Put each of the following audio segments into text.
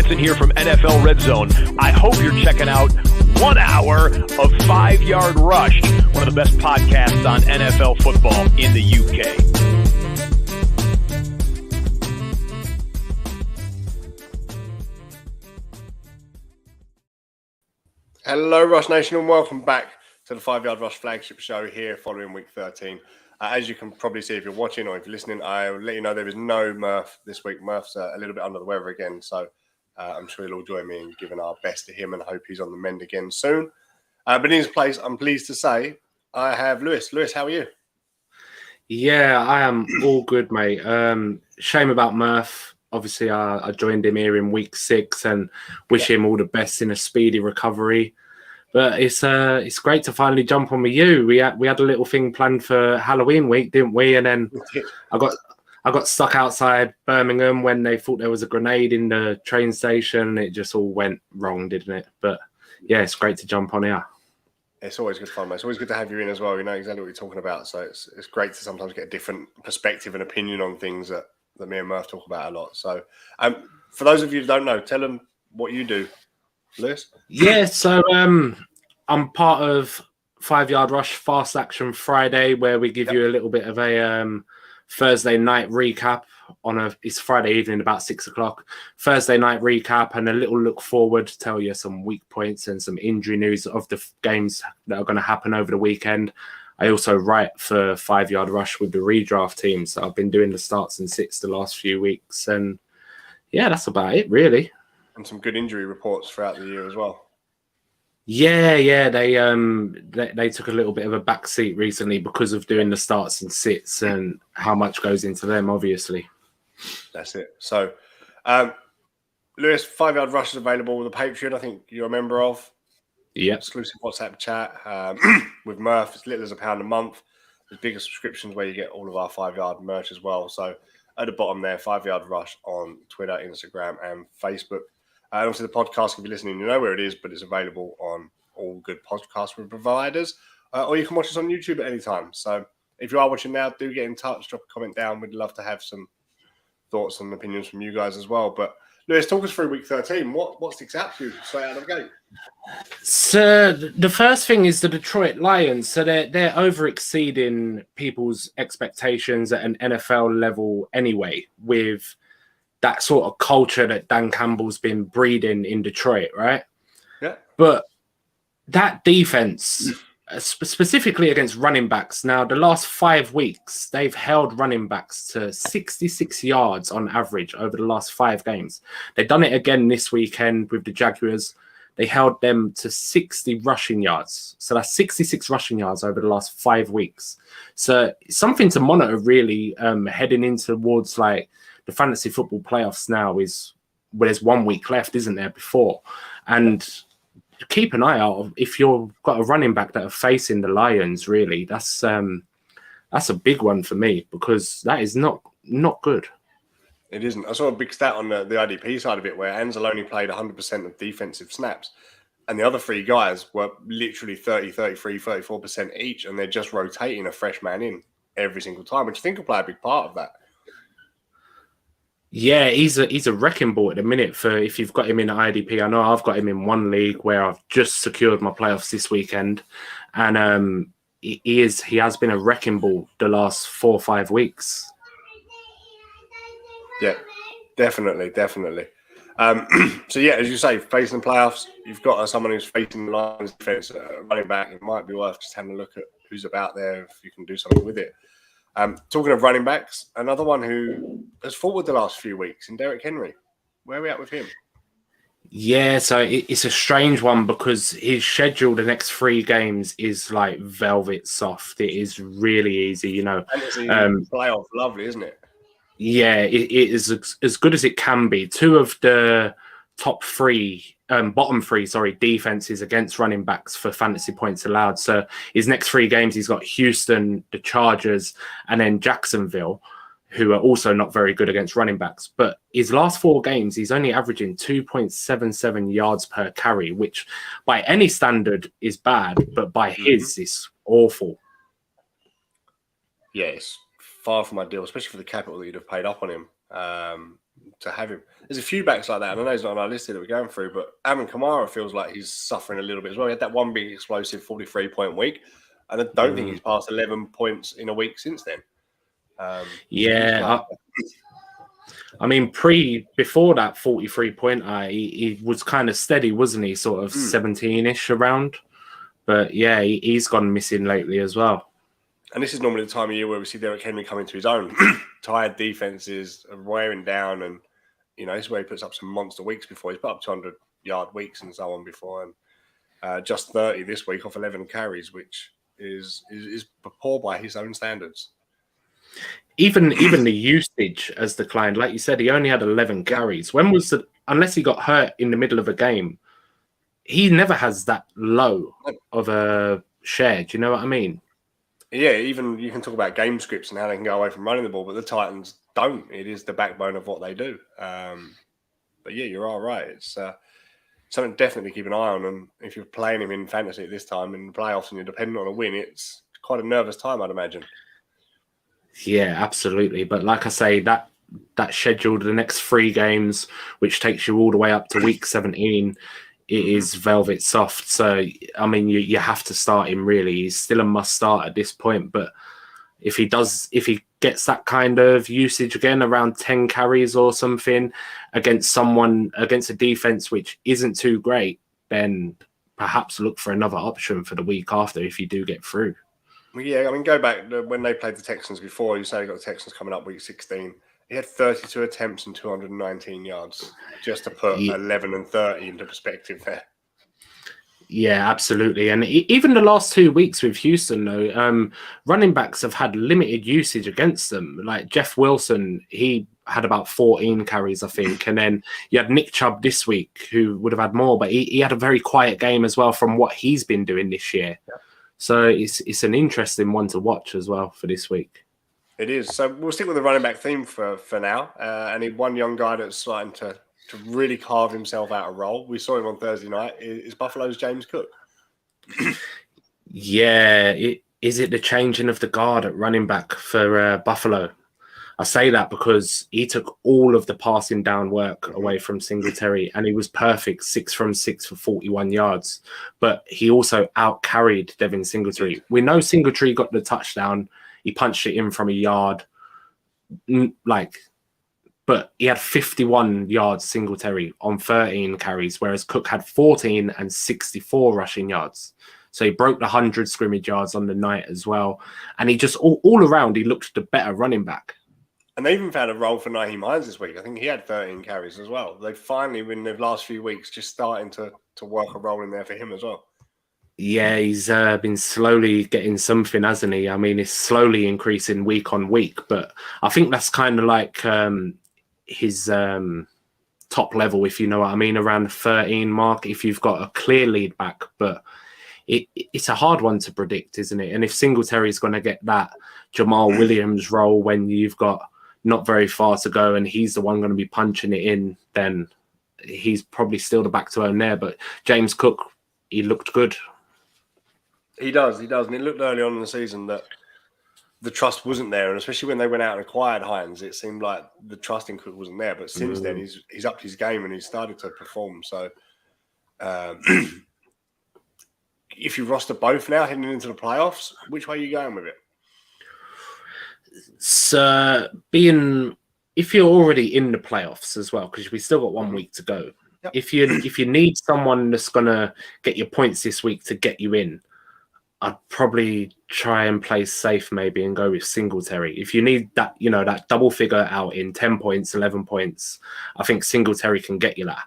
Johnson here from NFL Red Zone. I hope you're checking out 1 hour of 5 Yard Rush, one of the best podcasts on NFL football in the UK. Hello, Rush Nation, and welcome back to the 5 Yard Rush flagship show here following week 13. As you can probably see if you're watching or if you're listening, I'll let you know there is no Murph this week. Murph's a little bit under the weather again, so I'm sure he'll all join me in giving our best to him and hope he's on the mend again soon. But in his place, I'm pleased to say I have Lewis. Lewis, how are you? Yeah, I am all good, mate. Shame about Murph. Obviously, I joined him here in week 6 and wish him all the best in a speedy recovery. But it's great to finally jump on with you. We had a little thing planned for Halloween week, didn't we? And then I got stuck outside Birmingham when they thought there was a grenade in the train station. It just all went wrong, didn't it? But yeah, it's great to jump on here. It's always good fun, mate. It's always good to have you in as well. You know exactly what you're talking about. So it's great to sometimes get a different perspective and opinion on things that me and Murph talk about a lot. So for those of you who don't know, tell them what you do, Lewis. Yeah, so I'm part of 5 Yard Rush Fast Action Friday, where we give you a little bit of a Thursday night recap it's Friday evening about 6 o'clock. Thursday night recap and a little look forward to tell you some weak points and some injury news of the games that are going to happen over the weekend. I also write for 5 Yard Rush with the redraft team, so I've been doing the starts and sits the last few weeks, and yeah, that's about it really. And some good injury reports throughout the year as well. Yeah, they took a little bit of a backseat recently because of doing the starts and sits and how much goes into them, obviously. That's it. So, Lewis, 5 Yard Rush is available with a Patreon, I think you're a member of. Yeah. Exclusive WhatsApp chat with Murph. It's little as £1 a month. There's bigger subscriptions where you get all of our 5 Yard merch as well. So at the bottom there, 5 Yard Rush on Twitter, Instagram, and Facebook. And also the podcast, if you're listening, you know where it is, but it's available on all good podcast providers. Or you can watch us on YouTube at any time. So if you are watching now, do get in touch, drop a comment down. We'd love to have some thoughts and opinions from you guys as well. But Lewis, talk us through week 13. What sticks out to you straight out of the gate? So the first thing is the Detroit Lions. So they're over exceeding people's expectations at an NFL level anyway, with that sort of culture that Dan Campbell's been breeding in Detroit, right? Yeah. But that defense, specifically against running backs, now the last 5 weeks, they've held running backs to 66 yards on average over the last 5 games. They've done it again this weekend with the Jaguars. They held them to 60 rushing yards. So that's 66 rushing yards over the last 5 weeks. So something to monitor really heading in towards like the fantasy football playoffs now is where there's 1 week left, isn't there, before? And keep an eye out if you've got a running back that are facing the Lions, really. That's a big one for me because that is not good. It isn't. I saw a big stat on the IDP side of it where Ansel only played 100% of defensive snaps. And the other 3 guys were literally 30, 33, 34% each. And they're just rotating a fresh man in every single time, which I think will play a big part of that. Yeah, he's a wrecking ball at the minute for if you've got him in IDP. I know I've got him in one league where I've just secured my playoffs this weekend. And he has been a wrecking ball the last 4 or 5 weeks. Yeah, definitely. So, yeah, as you say, facing the playoffs, you've got someone who's facing the Lions defense, running back. It might be worth just having a look at who's about there if you can do something with it. Talking of running backs, another one who has forward the last few weeks in Derrick Henry. Where are we at with him? Yeah, so it's a strange one because his schedule the next 3 games is like velvet soft. It is really easy, you know. And it's playoff lovely, isn't it? Yeah, it is as good as it can be. 2 of the bottom three defenses against running backs for fantasy points allowed. So his next 3 games, he's got Houston, the Chargers, and then Jacksonville, who are also not very good against running backs. But his last 4 games, he's only averaging 2.77 yards per carry, which by any standard is bad, but by his is awful. Yeah, it's far from ideal, especially for the capital that you'd have paid up on him. to have him. There's a few backs like that, and I know he's not on our list here that we're going through, but Alvin Kamara feels like he's suffering a little bit as well. He had that one big explosive 43-point week, and I don't think he's passed 11 points in a week since then. I mean, before that 43-pointer, he was kind of steady, wasn't he? Sort of 17-ish around. But yeah, he's gone missing lately as well. And this is normally the time of year where we see Derrick Henry coming to his own. Tired defenses are wearing down, and this is where he puts up some monster weeks before. He's put up 200-yard weeks and so on before, and just 30 this week off 11 carries, which is poor by his own standards. Even the usage has declined. Like you said, he only had 11 carries. When was unless he got hurt in the middle of a game, he never has that low of a share. Do you know what I mean? Yeah, even you can talk about game scripts and how they can go away from running the ball, but the Titans don't. It is the backbone of what they do. But yeah, you're all right. It's something definitely to keep an eye on. And if you're playing him in fantasy at this time in the playoffs and you're dependent on a win, it's quite a nervous time, I'd imagine. Yeah, absolutely. But like I say, that scheduled the next 3 games, which takes you all the way up to week 17, it is velvet soft. So, I mean, you have to start him, really. He's still a must start at this point. But if he gets that kind of usage again, around 10 carries or something, against a defense which isn't too great, then perhaps look for another option for the week after if you do get through. Yeah, I mean, go back when they played the Texans before. You say you got the Texans coming up week 16. He had 32 attempts and 219 yards, just to put 11 and 30 into perspective there. Yeah, absolutely. And even the last 2 weeks with Houston, though, running backs have had limited usage against them. Like Jeff Wilson, he had about 14 carries, I think. And then you had Nick Chubb this week, who would have had more, but he had a very quiet game as well from what he's been doing this year. Yeah. So it's an interesting one to watch as well for this week. It is. So we'll stick with the running back theme for now. And one young guy that's starting to really carve himself out a role. We saw him on Thursday night. Is Buffalo's James Cook? Yeah. Is it the changing of the guard at running back for Buffalo? I say that because he took all of the passing down work away from Singletary, and he was perfect, 6 from 6 for 41 yards. But he also out-carried Devin Singletary. We know Singletary got the touchdown. He punched it in from a yard. But he had 51 yards Singletary on 13 carries, whereas Cook had 14 and 64 rushing yards. So he broke the 100 scrimmage yards on the night as well. And he just, all around, he looked the better running back. And they even found a role for Nyheim Hines this week. I think he had 13 carries as well. They finally, in the last few weeks, just starting to work a role in there for him as well. Yeah, he's been slowly getting something, hasn't he? I mean, it's slowly increasing week on week. But I think that's kind of like his top level, if you know what I mean, around the 13 mark, if you've got a clear lead back. But it's a hard one to predict, isn't it? And if Singletary's going to get that Jamal Williams role when you've got not very far to go and he's the one going to be punching it in, then he's probably still the back to own there. But James Cook, he looked good. He does. And it looked early on in the season that the trust wasn't there. And especially when they went out and acquired Hines, it seemed like the trust in Cook wasn't there. But since then, he's upped his game and he's started to perform. So if you roster both now heading into the playoffs, which way are you going with it? So if you're already in the playoffs as well, because we still got 1 week to go. Yep. If you need someone that's gonna get your points this week to get you in, I'd probably try and play safe maybe and go with Singletary. If you need that, that double figure out in 10 points, 11 points, I think Singletary can get you that.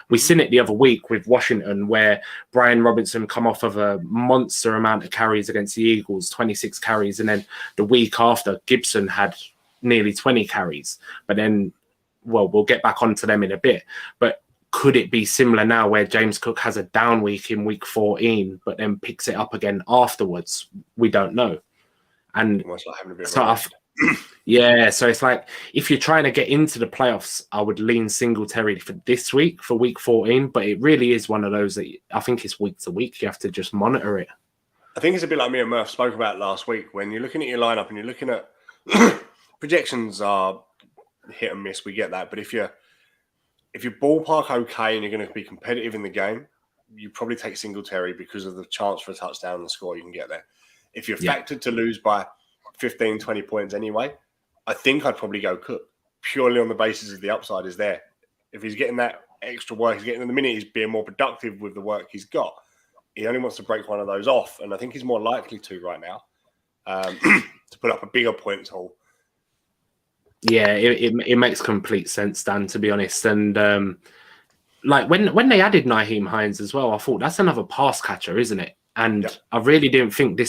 We seen it the other week with Washington where Brian Robinson come off of a monster amount of carries against the Eagles, 26 carries. And then the week after, Gibson had nearly 20 carries. But then, we'll get back onto them in a bit. But could it be similar now where James Cook has a down week in week 14, but then picks it up again afterwards? We don't know. And so it's like, if you're trying to get into the playoffs, I would lean Singletary for this week, for week 14. But it really is one of those that I think it's week to week. You have to just monitor it. I think it's a bit like me and Murph spoke about last week. When you're looking at your lineup and you're looking at projections are hit and miss. We get that. But if you're ballpark okay and you're going to be competitive in the game, you probably take Singletary because of the chance for a touchdown and the score you can get there. If you're factored to lose by 15, 20 points anyway, I think I'd probably go Cook, purely on the basis of the upside is there. If he's getting that extra work, he's getting in the minute, he's being more productive with the work he's got. He only wants to break one of those off, and I think he's more likely to right now to put up a bigger points haul. Yeah, it makes complete sense, Dan, to be honest. And like when they added Nyheim Hines as well, I thought that's another pass catcher, isn't it? And I really didn't think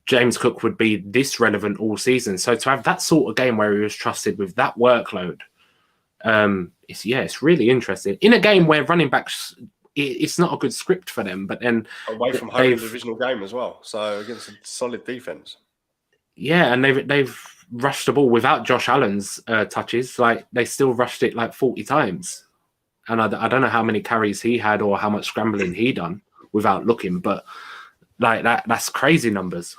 James Cook would be this relevant all season. So to have that sort of game where he was trusted with that workload, it's really interesting. In a game where running backs, it's not a good script for them, but then away from home in the divisional game as well. So against a solid defense. Yeah, and they've rushed the ball without Josh Allen's touches. Like they still rushed it like 40 times. And I don't know how many carries he had or how much scrambling he done without looking, but like that's crazy numbers.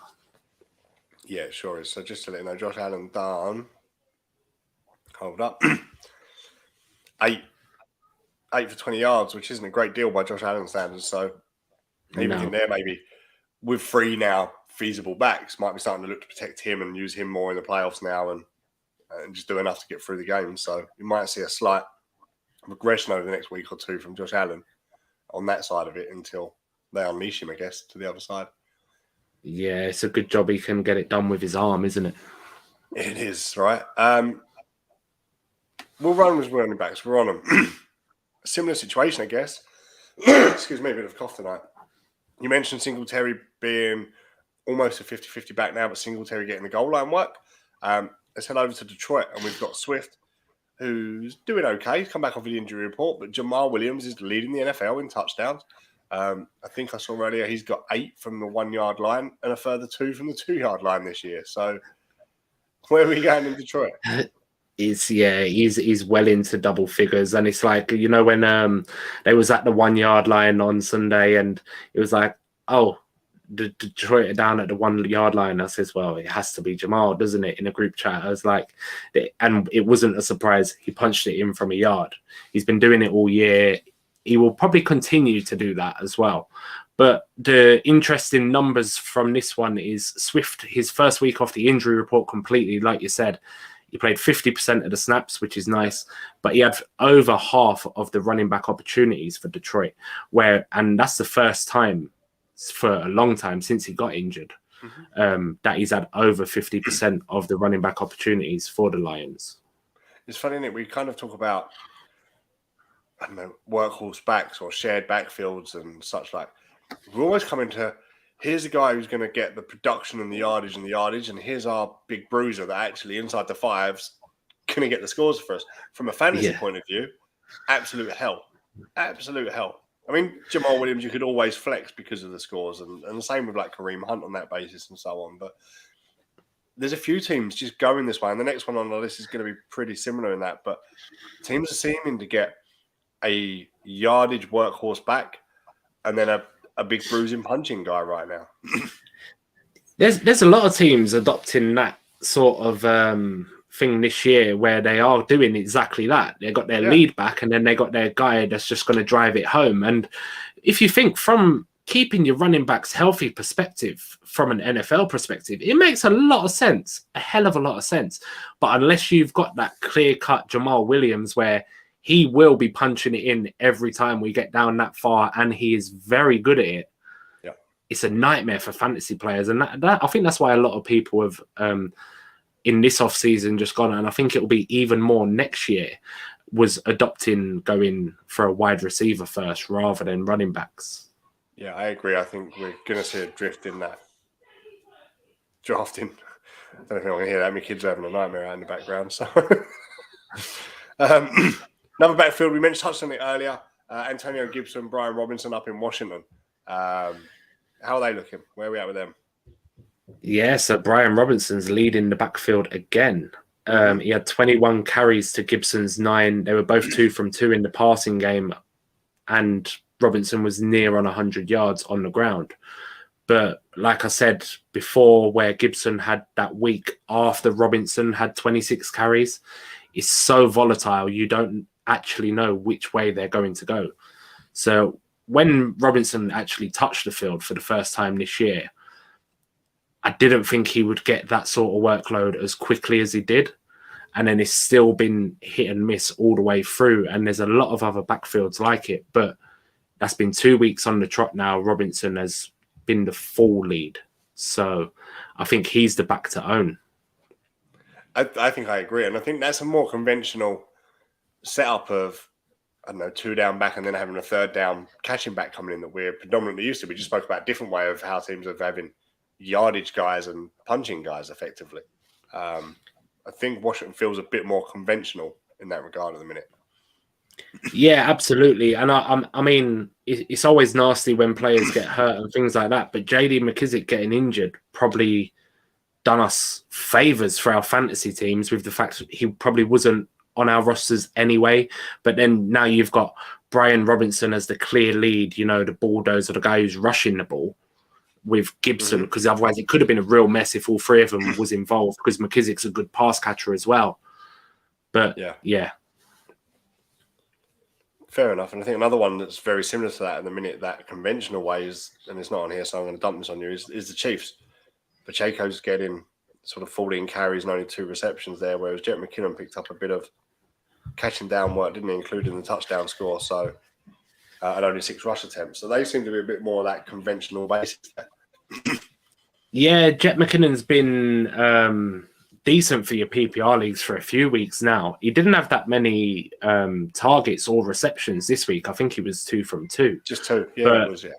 Yeah, it sure is. So just to let you know, Josh Allen done. Hold up. 8 for 20 yards, which isn't a great deal by Josh Allen standards. So even in there, maybe with 3 now feasible backs, might be starting to look to protect him and use him more in the playoffs now and just do enough to get through the game. So you might see a slight regression over the next week or two from Josh Allen on that side of it until they unleash him, I guess, to the other side. Yeah, it's a good job he can get it done with his arm, isn't it? It is, right? We'll run with running backs. We're on them. A similar situation, I guess. Excuse me, a bit of a cough tonight. You mentioned Singletary being almost a 50-50 back now, but Singletary getting the goal line work. Let's head over to Detroit, and we've got Swift, who's doing okay. He's come back off the injury report, but Jamal Williams is leading the NFL in touchdowns. I think I saw earlier he's got 8 from the 1 yard line and a further 2 from the 2 yard line this year. So where are we going in Detroit? He's well into double figures, and it's like, you know, when they was at the 1 yard line on Sunday, and it was like, oh, Detroit are down at the 1 yard line. I says, well, it has to be Jamal, doesn't it? In a group chat, I was like, and it wasn't a surprise. He punched it in from a yard. He's been doing it all year. He will probably continue to do that as well. But the interesting numbers from this one is Swift, his first week off the injury report completely, like you said, he played 50% of the snaps, which is nice, but he had over half of the running back opportunities for Detroit, and that's the first time for a long time since he got injured that he's had over 50% of the running back opportunities for the Lions. It's funny, isn't it? We kind of talk about, I don't know, workhorse backs or shared backfields and such like. We're always coming to, here's a guy who's going to get the production and the yardage, and here's our big bruiser that actually inside the 5's going to get the scores for us. From a fantasy point of view, absolute hell. Absolute hell. I mean, Jamal Williams, you could always flex because of the scores, and the same with like Kareem Hunt on that basis and so on. But there's a few teams just going this way, and the next one on the list is going to be pretty similar in that. But teams are seeming to get a yardage workhorse back and then a big bruising punching guy right now. There's a lot of teams adopting that sort of thing this year where they are doing exactly that. They got their lead back, and then they got their guy that's just going to drive it home. And if you think from keeping your running backs healthy perspective, from an NFL perspective, it makes a lot of sense, a hell of a lot of sense. But unless you've got that clear-cut Jamal Williams where he will be punching it in every time we get down that far, and he is very good at it, it's a nightmare for fantasy players. And that I think that's why a lot of people have in this offseason just gone, and I think it will be even more next year, was adopting going for a wide receiver first rather than running backs. Yeah, I agree. I think we're going to see a drift in that drafting. I don't know if you want to hear that. My kids are having a nightmare out in the background. So, another backfield, we touched on it earlier. Antonio Gibson, Brian Robinson up in Washington. How are they looking? Where are we at with them? Yeah, so Brian Robinson's leading the backfield again. He had 21 carries to Gibson's 9. They were both 2 from 2 in the passing game, and Robinson was near on 100 yards on the ground. But like I said before, where Gibson had that week after Robinson had 26 carries, it's so volatile. You don't actually know which way they're going to go. So when Robinson actually touched the field for the first time this year, I didn't think he would get that sort of workload as quickly as he did. And then it's still been hit and miss all the way through. And there's a lot of other backfields like it. But that's been 2 weeks on the trot now. Robinson has been the full lead. So I think he's the back to own. I think I agree. And I think that's a more conventional setup of, I don't know, 2 down back and then having a 3rd down catching back coming in that we're predominantly used to. We just spoke about a different way of how teams are having yardage guys and punching guys effectively. I think Washington feels a bit more conventional in that regard at the minute. Yeah, absolutely. And I mean, it's always nasty when players get hurt and things like that. But JD McKissic getting injured probably done us favors for our fantasy teams with the fact that he probably wasn't on our rosters anyway. But then now you've got Brian Robinson as the clear lead, you know, the bulldozer, the guy who's rushing the ball with Gibson, because otherwise it could have been a real mess if all 3 of them was involved, because McKissic's a good pass catcher as well. But yeah. Fair enough. And I think another one that's very similar to that in the minute, that conventional way is, and it's not on here, so I'm going to dump this on you, is the Chiefs. Pacheco's getting sort of 14 carries and only 2 receptions there, whereas Jet McKinnon picked up a bit of catching down work, didn't he, including the touchdown score, so and only 6 rush attempts. So they seem to be a bit more of that conventional basis there. Yeah, Jet McKinnon's been decent for your PPR leagues for a few weeks now. He didn't have that many targets or receptions this week. I think he was 2 from 2. Just 2, yeah. It was, yeah.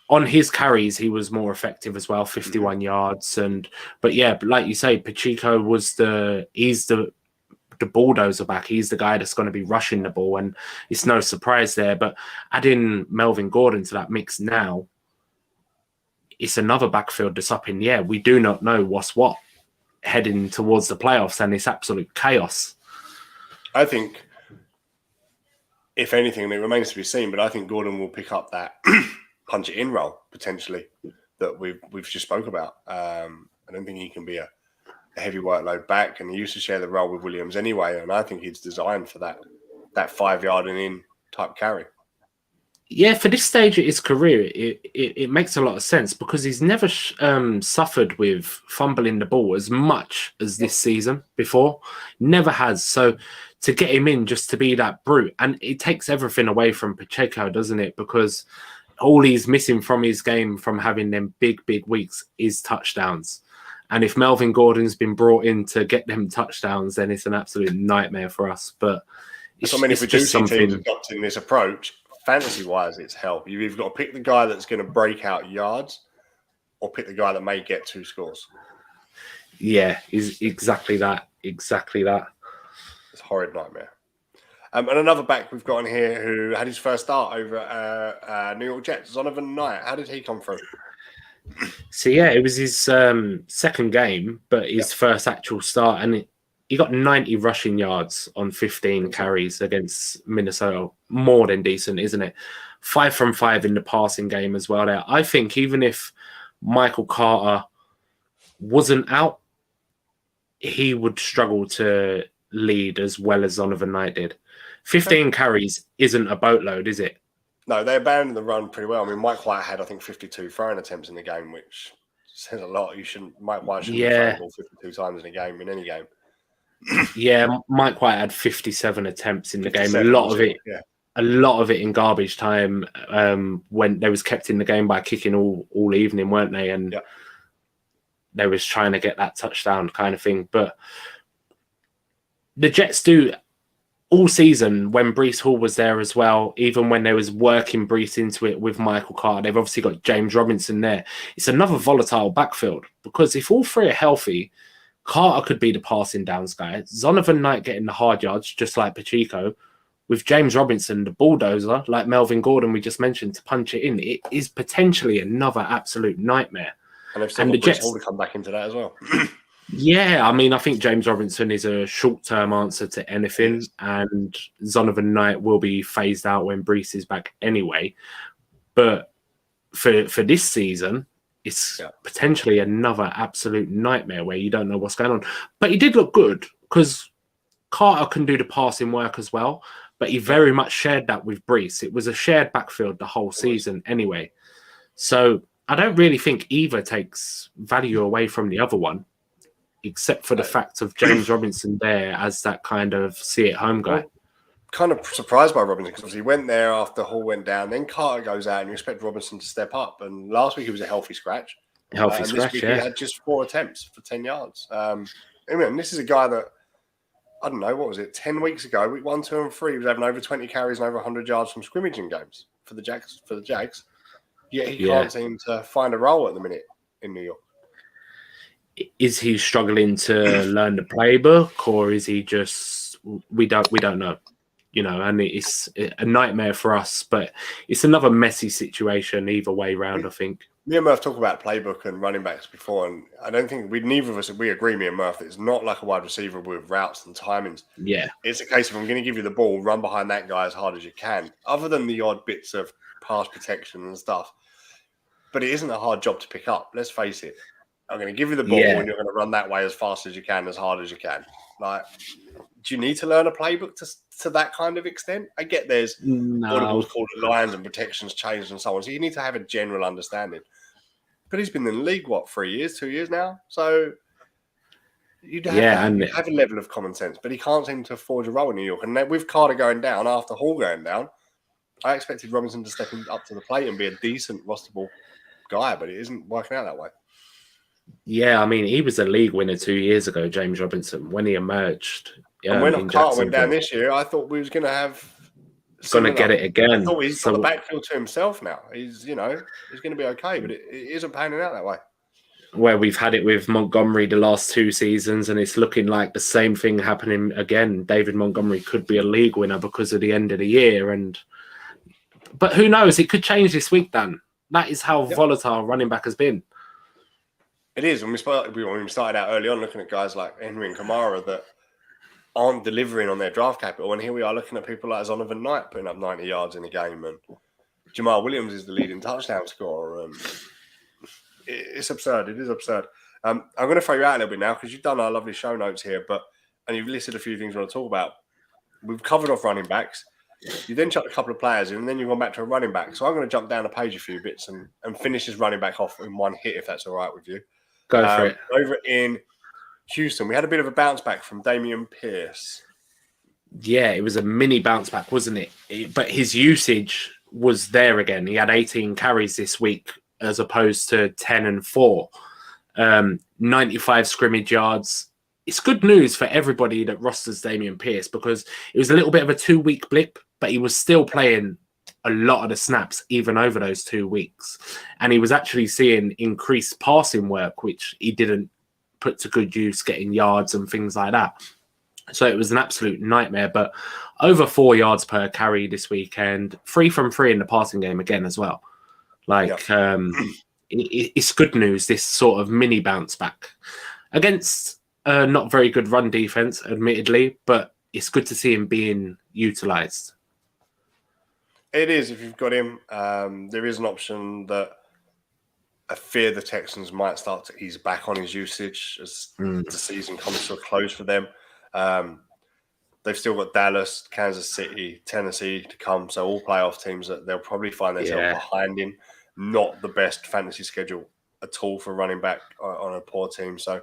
On his carries, he was more effective as well, 51 yards. But like you say, Pacheco was he's the bulldozer back. He's the guy that's going to be rushing the ball, and it's no surprise there. But adding Melvin Gordon to that mix now, it's another backfield that's up in the air. We do not know what's what heading towards the playoffs, and it's absolute chaos. I think, if anything, and it remains to be seen, but I think Gordon will pick up that punch it in role potentially that we've just spoke about. I don't think he can be a heavy workload back, and he used to share the role with Williams anyway, and I think he's designed for that 5-yard and in type carry. Yeah, for this stage of his career, it makes a lot of sense because he's never suffered with fumbling the ball as much as this season before. Never has. So to get him in just to be that brute, and it takes everything away from Pacheco, doesn't it? Because all he's missing from his game from having them big weeks is touchdowns. And if Melvin Gordon's been brought in to get them touchdowns, then it's an absolute nightmare for us. But if we do see teams adopting this approach, fantasy-wise, it's hell. You've either got to pick the guy that's going to break out yards or pick the guy that may get 2 scores. Yeah, is exactly that. Exactly that. It's a horrid nightmare. And another back we've got on here who had his first start over New York Jets, Zonovan Knight. How did he come through? So, yeah, it was his second game, but his first actual start. And he got 90 rushing yards on 15 carries against Minnesota. More than decent, isn't it? 5 from 5 in the passing game as well there. I think even if Michael Carter wasn't out, he would struggle to lead as well as Zonovan Knight did. 15 carries isn't a boatload, is it? No, they abandoned the run pretty well. I mean, Mike White had, I think, 52 throwing attempts in the game, which says a lot. Mike White shouldn't be throwing the ball 52 times in a game, in any game. Yeah, Mike White had 57 attempts in the game. A lot of it in garbage time when they was kept in the game by kicking all evening, weren't they? And they was trying to get that touchdown kind of thing. But the Jets do all season when Breece Hall was there as well, even when they was working Breece into it with Michael Carter, they've obviously got James Robinson there. It's another volatile backfield because if all 3 are healthy, Carter could be the passing downs guy. Zonovan Knight getting the hard yards, just like Pacheco. With James Robinson, the bulldozer, like Melvin Gordon we just mentioned, to punch it in. It is potentially another absolute nightmare. And they've still got Breece Hall to come back into that as well. Yeah, I mean, I think James Robinson is a short-term answer to anything, and Zonovan Knight will be phased out when Breece is back anyway. But for this season, it's potentially another absolute nightmare where you don't know what's going on. But he did look good because Carter can do the passing work as well, but he very much shared that with Brees. It was a shared backfield the whole season anyway. So I don't really think either takes value away from the other one, except for the fact of James Robinson there as that kind of see-it-home guy. Kind of surprised by Robinson because he went there after Hall went down. Then Carter goes out, and you expect Robinson to step up. And last week he was a healthy scratch. This week he had just 4 attempts for 10 yards. This is a guy that, I don't know, what was it, 10 weeks ago, week 1, 2, and 3, he was having over 20 carries and over 100 yards from scrimmaging games for the Jags. Yet he can't seem to find a role at the minute in New York. Is he struggling to learn the playbook, or is he just we don't know, and it's a nightmare for us, but it's another messy situation either way round. I think me and Murph talk about playbook and running backs before, and I don't think neither of us agree, me and Murph, that it's not like a wide receiver with routes and timings. It's a case of, I'm going to give you the ball, run behind that guy as hard as you can, other than the odd bits of pass protection and stuff. But it isn't a hard job to pick up, let's face it. I'm going to give you the ball and you're going to run that way as fast as you can, as hard as you can. Like, do you need to learn a playbook to that kind of extent? I get there's audibles called lines and protections changed and so on. So you need to have a general understanding. But he's been in the league, 2 years now? So you'd have a level of common sense. But he can't seem to forge a role in New York. And with Carter going down, after Hall going down, I expected Robinson to step up to the plate and be a decent rosterable guy, but it isn't working out that way. Yeah, I mean, he was a league winner 2 years ago, James Robinson, when he emerged. And when Carter went down this year, I thought we was going to have... Going to get it again. I thought he's got the backfield to himself now. He's going to be okay, but it isn't panning out that way. Where we've had it with Montgomery the last 2 seasons, and it's looking like the same thing happening again. David Montgomery could be a league winner because of the end of the year. But who knows? It could change this week, Dan. That is how volatile running back has been. It is. When we started out early on looking at guys like Henry and Kamara that aren't delivering on their draft capital, and here we are looking at people like Zonovan Knight putting up 90 yards in a game, and Jamal Williams is the leading touchdown scorer. It's absurd. It is absurd. I'm going to throw you out a little bit now because you've done our lovely show notes here, and you've listed a few things we want to talk about. We've covered off running backs. You then chucked a couple of players in, and then you've gone back to a running back. So I'm going to jump down a page a few bits and finish this running back off in one hit, if that's all right with you. Go for it. Over in Houston, we had a bit of a bounce back from Dameon Pierce. Yeah, it was a mini bounce back, wasn't it? But his usage was there again. He had 18 carries this week as opposed to 10 and 4. 95 scrimmage yards. It's good news for everybody that rosters Dameon Pierce because it was a little bit of a 2-week blip, but he was still playing a lot of the snaps even over those 2 weeks. And he was actually seeing increased passing work, which he didn't put to good use, getting yards and things like that. So it was an absolute nightmare, but over 4 yards per carry this weekend, 3 from 3 in the passing game again as well. It's good news, this sort of mini bounce back against not very good run defense, admittedly, but it's good to see him being utilized. It is, if you've got him. There is an option that I fear the Texans might start to ease back on his usage as the season comes to a close for them. They've still got Dallas, Kansas City, Tennessee to come, so all playoff teams that they'll probably find themselves behind him. Not the best fantasy schedule at all for running back on a poor team. So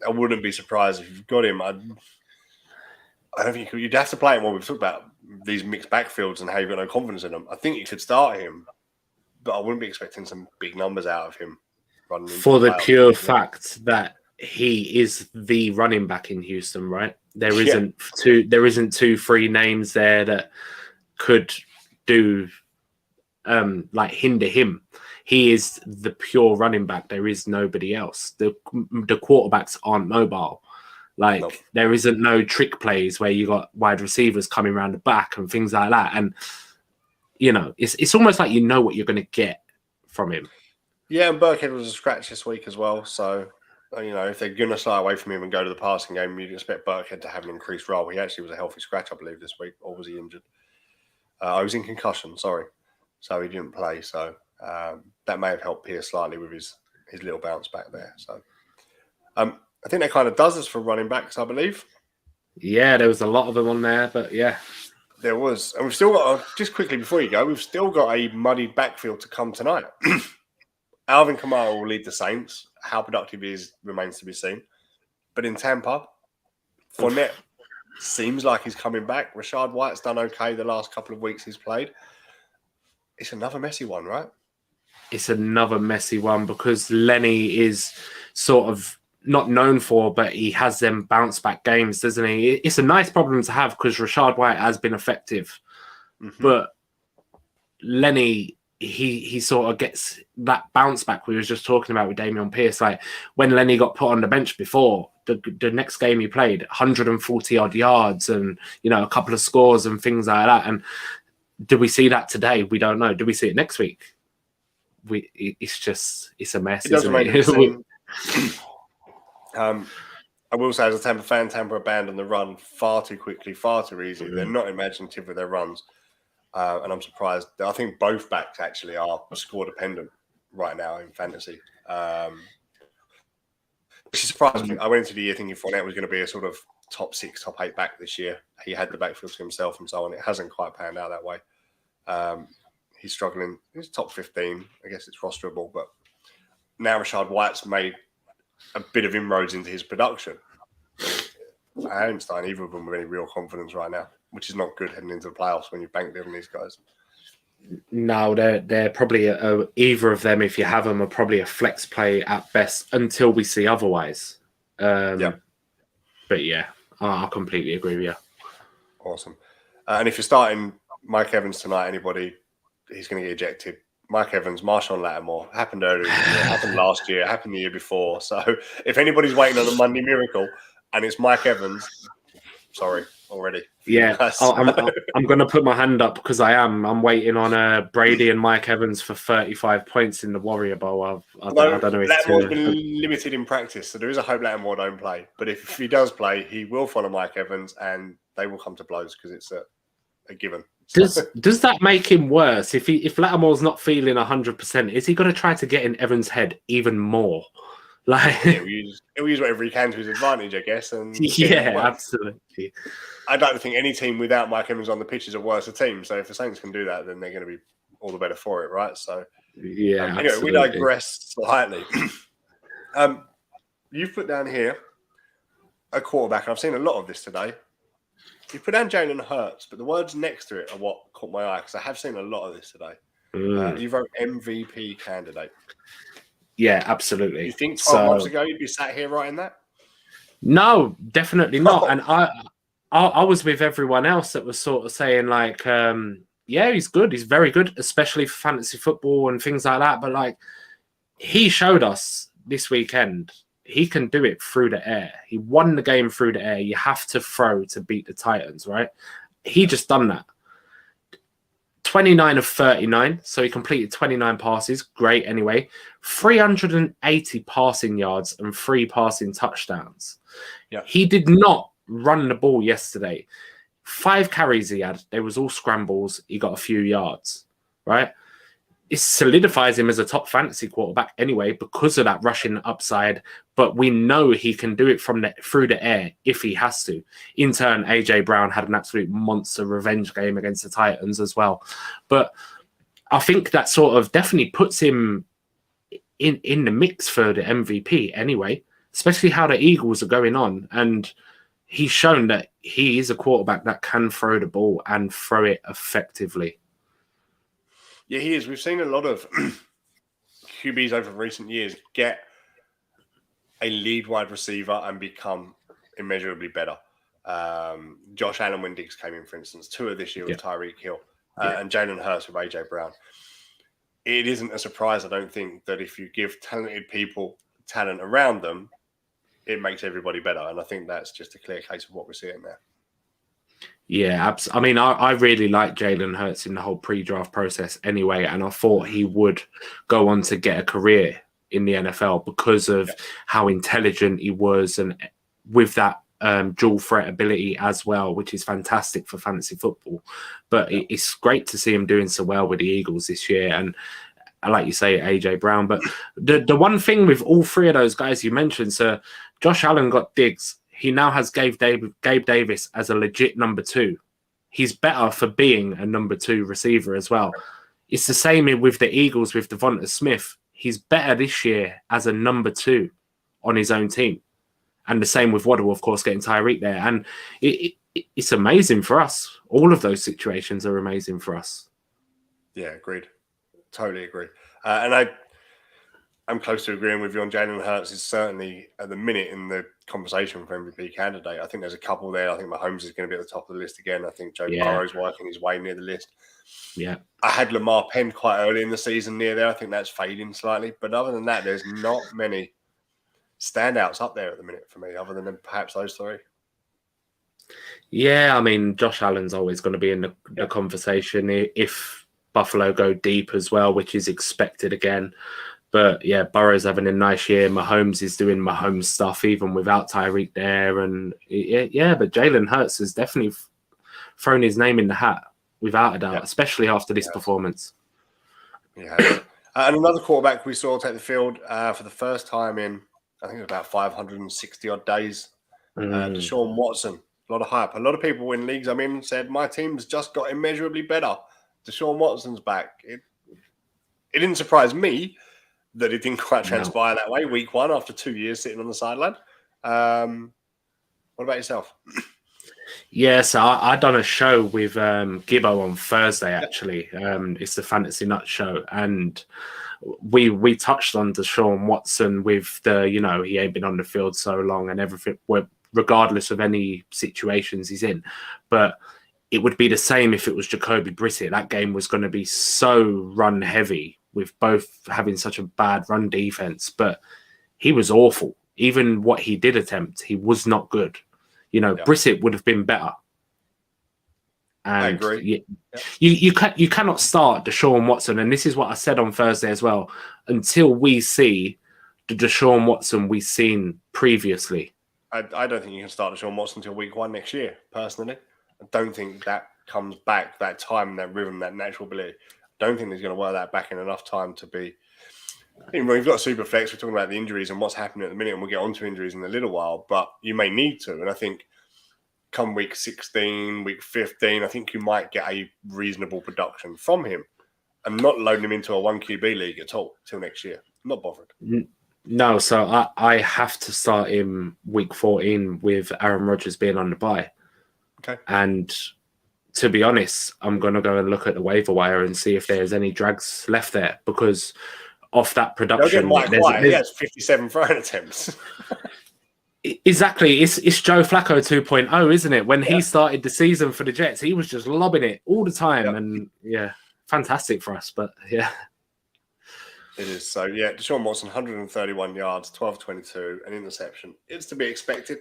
I wouldn't be surprised if you've got him. I don't think you'd have to play him when we've talked about these mixed backfields and how you've got no confidence in them. I think you could start him, but I wouldn't be expecting some big numbers out of him. For the pure fact that he is the running back in Houston, right? There isn't 2-3 names there that could do hinder him. He is the pure running back. There is nobody else. The quarterbacks aren't mobile. There isn't no trick plays where you got wide receivers coming around the back and things like that. And, it's almost like you know what you're going to get from him. Yeah, and Burkhead was a scratch this week as well. So, if they're going to slide away from him and go to the passing game, you'd expect Burkhead to have an increased role. He actually was a healthy scratch, I believe, this week. Or was he injured? I was in concussion, sorry. So he didn't play. So that may have helped Pierce slightly with his little bounce back there. So I think that kind of does us for running backs, I believe. Yeah, there was a lot of them on there, but yeah. There was. And we've still got, just quickly before you go, we've still got a muddied backfield to come tonight. Alvin Kamara will lead the Saints. How productive he is remains to be seen. But in Tampa, Fournette seems like he's coming back. Rashad White's done okay the last couple of weeks he's played. It's another messy one, right? It's another messy one because Lenny is sort of not known for, but he has them bounce back games, doesn't he? It's a nice problem to have because Rashad White has been effective. But Lenny, he sort of gets that bounce back we was just talking about with Dameon Pierce. Like when Lenny got put on the bench before, the next game he played, 140 odd yards and, you know, a couple of scores and things like that. And do we see that today? We don't know. Do we see it next week? It's a mess, isn't it? I will say, as a Tampa fan, Tampa abandoned the run far too quickly, far too easy. They're not imaginative with their runs. And I'm surprised. I think both backs actually are score dependent right now in fantasy. Which is surprising. I went into the year thinking Fournette was going to be a sort of top 6, top 8 back this year. He had the backfield to himself and so on. It hasn't quite panned out that way. He's struggling. He's top 15. I guess it's rosterable. But now Rashad White's made a bit of inroads into his production. I don't find either of them with any real confidence right now, which is not good heading into the playoffs when you bank them on these guys. No, they're probably either of them, if you have them, are probably a flex play at best until we see otherwise. But yeah, I completely agree with you. Awesome. And if you're starting Mike Evans tonight, anybody, he's going to get ejected. Mike Evans, Marshawn Lattimore, happened earlier, happened last year, happened the year before. So if anybody's waiting on a Monday miracle and it's Mike Evans, sorry already. Yeah, I'm going to put my hand up because I'm waiting on Brady and Mike Evans for 35 points in the Warrior Bowl. I don't know if Lattimore's been limited in practice, so there is a hope Lattimore don't play. But if he does play, he will follow Mike Evans and they will come to blows because it's a given. Does that make him worse? If Lattimore's not feeling 100%, is he going to try to get in Evans' head even more? Like he'll use whatever he can to his advantage, I guess. And yeah, absolutely. I don't think any team without Mike Evans on the pitch is a worse team. So if the Saints can do that, then they're going to be all the better for it, right? So yeah. Anyway, we digress slightly. You've put down here a quarterback, and I've seen a lot of this today. You put down Jalen Hurts, but the words next to it are what caught my eye because I have seen a lot of this today. You wrote MVP candidate. Yeah, absolutely. You think 12 months ago you'd be sat here writing that? No, definitely not. And I was with everyone else that was sort of saying like, yeah, he's good. He's very good, especially for fantasy football and things like that. But like, he showed us this weekend he can do it through the air. He won the game through the air. You have to throw to beat the Titans, right? He just done that. 29 of 39, so he completed 29 passes. Great anyway. 380 passing yards and 3 passing touchdowns. Yeah. He did not run the ball yesterday. 5 carries he had. They was all scrambles. He got a few yards, right? It solidifies him as a top fantasy quarterback anyway because of that rushing upside. But we know he can do it through the air if he has to. In turn, AJ Brown had an absolute monster revenge game against the Titans as well. But I think that sort of definitely puts him in the mix for the MVP anyway, especially how the Eagles are going on. And he's shown that he is a quarterback that can throw the ball and throw it effectively. Yeah, he is. We've seen a lot of QBs over recent years get a lead wide receiver and become immeasurably better. Josh Allen when Diggs came in, for instance, Tua this year with Tyreek Hill, and Jalen Hurts with AJ Brown. It isn't a surprise, I don't think, that if you give talented people talent around them, it makes everybody better. And I think that's just a clear case of what we're seeing there. Yeah, I mean, I really like Jalen Hurts in the whole pre-draft process anyway, and I thought he would go on to get a career in the NFL because of how intelligent he was and with that dual threat ability as well, which is fantastic for fantasy football. But it's great to see him doing so well with the Eagles this year. And like you say, AJ Brown. But the one thing with all three of those guys you mentioned, so Josh Allen got Diggs. He now has Gabe Davis as a legit number 2. He's better for being a number 2 receiver as well. It's the same with the Eagles with Devonta Smith. He's better this year as a number 2 on his own team. And the same with Waddle, of course, getting Tyreek there. And it's amazing for us. All of those situations are amazing for us. Yeah, agreed. Totally agree. I'm close to agreeing with you on Jalen Hurts is certainly at the minute in the conversation for MVP candidate. I think there's a couple there. I think Mahomes is going to be at the top of the list again. I think Joe Burrow's working his way near the list. Yeah. I had Lamar penned quite early in the season near there. I think that's fading slightly. But other than that, there's not many standouts up there at the minute for me, other than perhaps those 3. Yeah, I mean, Josh Allen's always going to be in the conversation if Buffalo go deep as well, which is expected again. But yeah, Burrow's having a nice year. Mahomes is doing Mahomes stuff even without Tyreek there. And but Jalen Hurts has definitely thrown his name in the hat without a doubt, especially after this performance. Yeah. And another quarterback we saw take the field for the first time in, I think it was about 560 odd days. Deshaun Watson, a lot of hype. A lot of people in leagues I'm in said, my team's just got immeasurably better. Deshaun Watson's back. It didn't surprise me that it didn't quite transpire that way week 1 after 2 years sitting on the sideline. What about yourself? Yeah, so I done a show with Gibbo on Thursday, actually. It's the Fantasy Nut show. And we touched on Deshaun Watson with he ain't been on the field so long and everything, regardless of any situations he's in. But it would be the same if it was Jacoby Brissett. That game was going to be so run heavy with both having such a bad run defense. But he was awful. Even what he did attempt, he was not good. Brissett would have been better. And I agree. You cannot start Deshaun Watson, and this is what I said on Thursday as well, until we see the Deshaun Watson we've seen previously. I don't think you can start Deshaun Watson until week 1 next year, personally. I don't think that comes back, that time, that rhythm, that natural ability. I don't think he's going to work that back in enough time to be... We've got super flex. We're talking about the injuries and what's happening at the minute, and we'll get onto injuries in a little while, but you may need to. And I think come week 16, week 15, I think you might get a reasonable production from him. I'm not loading him into a 1 QB league at all till next year. I'm not bothered. No, so I have to start him week 14 with Aaron Rodgers being on the bye. Okay. And to be honest, I'm going to go and look at the waiver wire and see if there's any drags left there, because off that production, he has 57 throwing attempts. Exactly. It's Joe Flacco 2.0, isn't it? When he started the season for the Jets, he was just lobbing it all the time. And fantastic for us. But yeah. It is. So Deshaun Watson, 131 yards, 12-22, an interception. It's to be expected.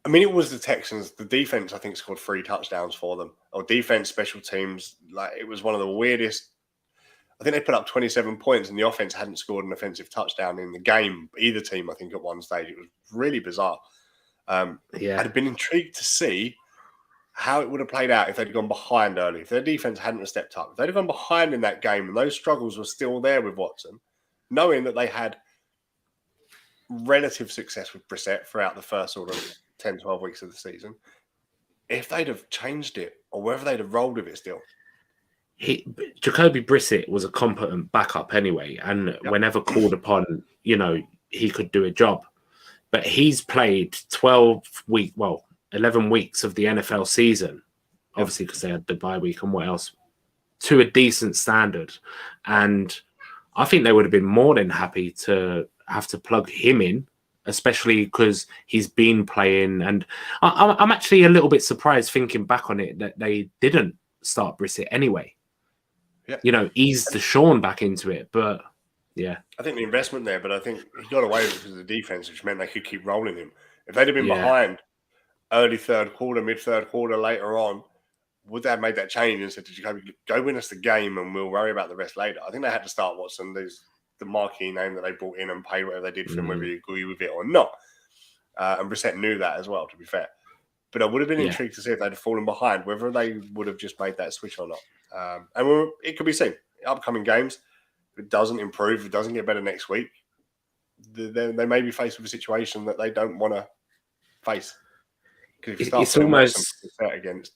I mean, it was the Texans. The defense, I think, scored 3 touchdowns for them. Or defense, special teams. Like, it was one of the weirdest. I think they put up 27 points and the offense hadn't scored an offensive touchdown in the game, either team, I think, at one stage. It was really bizarre. I'd have been intrigued to see how it would have played out if they'd gone behind early, if their defense hadn't stepped up. If they'd have gone behind in that game and those struggles were still there with Watson, knowing that they had relative success with Brissett throughout the first sort of 10, 12 weeks of the season, if they'd have changed it or whether they'd have rolled with it still. Jacoby Brissett was a competent backup anyway, and whenever called upon, he could do a job. But he's played 11 weeks of the NFL season, obviously because they had the bye week and what else, to a decent standard. And I think they would have been more than happy to have to plug him in, especially because he's been playing. And I'm actually a little bit surprised thinking back on it that they didn't start Brissett anyway. Ease Deshaun back into it, but I think the investment there, but I think he got away with it because of the defense, which meant they could keep rolling him. If they'd have been behind early third quarter, mid third quarter later on, would they have made that change and said, "Did you go win us the game and we'll worry about the rest later?" I think they had to start Watson, the marquee name that they brought in and paid whatever they did for him, whether you agree with it or not. And Brissett knew that as well, to be fair. But I would have been intrigued to see if they'd have fallen behind, whether they would have just made that switch or not. And it could be seen. upcoming games, if it doesn't improve, if it doesn't get better next week, they may be faced with a situation that they don't want to face. Because if you start It's almost set against,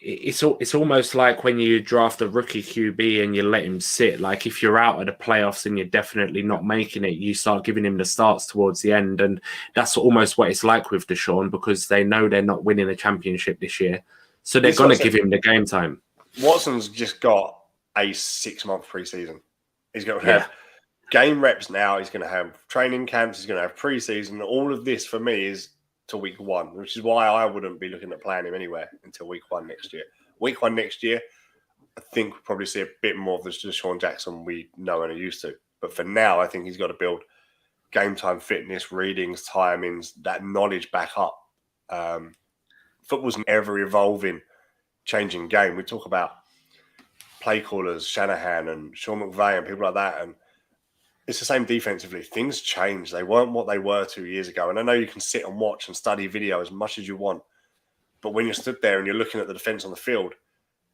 it's almost like when you draft a rookie QB and you let him sit. Like if you're out of the playoffs and you're definitely not making it, you start giving him the starts towards the end, and that's almost what it's like with Deshaun, because they know they're not winning a championship this year, so they're going to give him the game time. Watson's just got a 6-month preseason. He's going to have game reps now. He's going to have training camps. He's going to have preseason. All of this for me is to week 1, which is why I wouldn't be looking at playing him anywhere until week 1 next year. Week 1 next year, I think we'll probably see a bit more of the Deshaun Jackson we know and are used to. But for now, I think he's got to build game time fitness, readings, timings, that knowledge back up. Football's an ever-evolving, changing game. We talk about play callers, Shanahan and Sean McVay and people like that, and it's the same defensively. Things change. They weren't what they were 2 years ago. And I know you can sit and watch and study video as much as you want, but when you're stood there and you're looking at the defense on the field,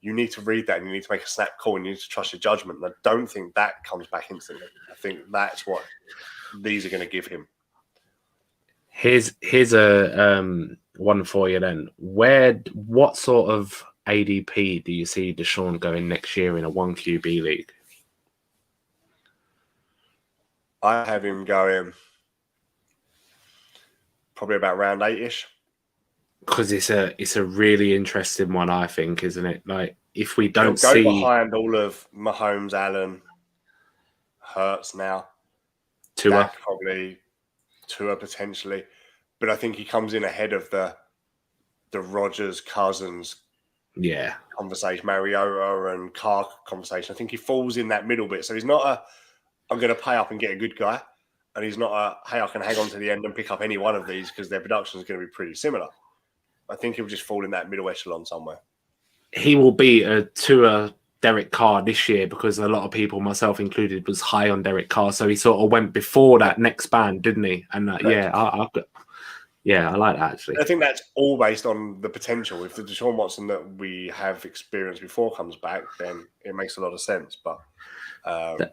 you need to read that and you need to make a snap call and you need to trust your judgment. And I don't think that comes back instantly. I think that's what these are going to give him. Here's a one for you then. What sort of ADP do you see Deshaun going next year in a 1 QB league? I have him going probably about round 8-ish. Because it's a really interesting one, I think, isn't it? Like if we don't He'll go see behind all of Mahomes, Allen, Hurts now, Tua, probably Tua potentially, but I think he comes in ahead of the Rodgers, Cousins, conversation, Mariota and Carr conversation. I think he falls in that middle bit. So he's not I'm going to pay up and get a good guy, and he's not hey, I can hang on to the end and pick up any one of these because their production is going to be pretty similar. I think he'll just fall in that middle echelon somewhere. He will be a Tua Derek Carr this year because a lot of people, myself included, was high on Derek Carr. So he sort of went before that next band, didn't he? And I like that actually. I think that's all based on the potential. If the Deshaun Watson that we have experienced before comes back, then it makes a lot of sense. But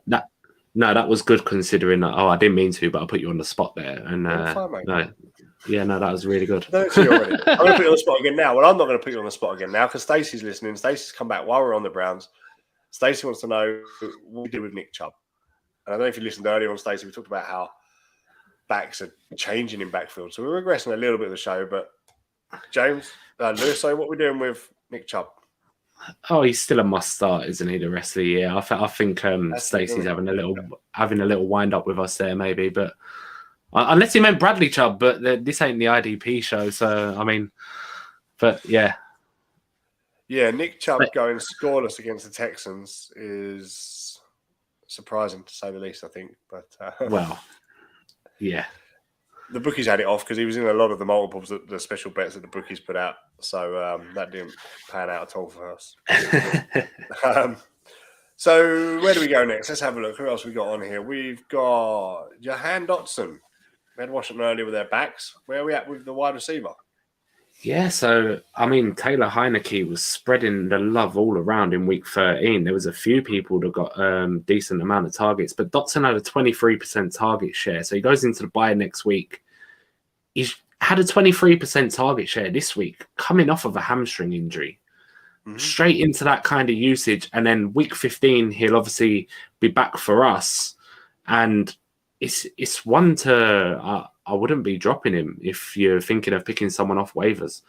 that was good considering that. Oh, I didn't mean to, but I put you on the spot there. And that was really good. I'm going to put you on the spot again now. Well, I'm not going to put you on the spot again now because Stacey's listening. Stacey's come back while we're on the Browns. Stacey wants to know what we did with Nick Chubb. And I don't know if you listened earlier on, Stacey, we talked about how backs are changing in backfield. So we're regressing a little bit of the show. But James, Lewis, so what we're doing with Nick Chubb? Oh, he's still a must start, isn't he? The rest of the year, I think Stacey's having a little wind up with us there, maybe. But unless he meant Bradley Chubb, but this ain't the IDP show, so I mean, but yeah, Nick Chubb going scoreless against the Texans is surprising to say the least, I think. But the bookies had it off because he was in a lot of the multiples, the special bets that the bookies put out. So that didn't pan out at all for us. So where do we go next? Let's have a look. Who else we got on here? We've got Jahan Dotson. We had Washington earlier with their backs. Where are we at with the wide receiver? Yeah, so, I mean, Taylor Heineke was spreading the love all around in week 13. There was a few people that got decent amount of targets, but Dotson had a 23% target share. So he goes into the bye next week. He's had a 23% target share this week, coming off of a hamstring injury. Mm-hmm. Straight into that kind of usage. And then week 15, he'll obviously be back for us. And it's one to... I wouldn't be dropping him if you're thinking of picking someone off waivers,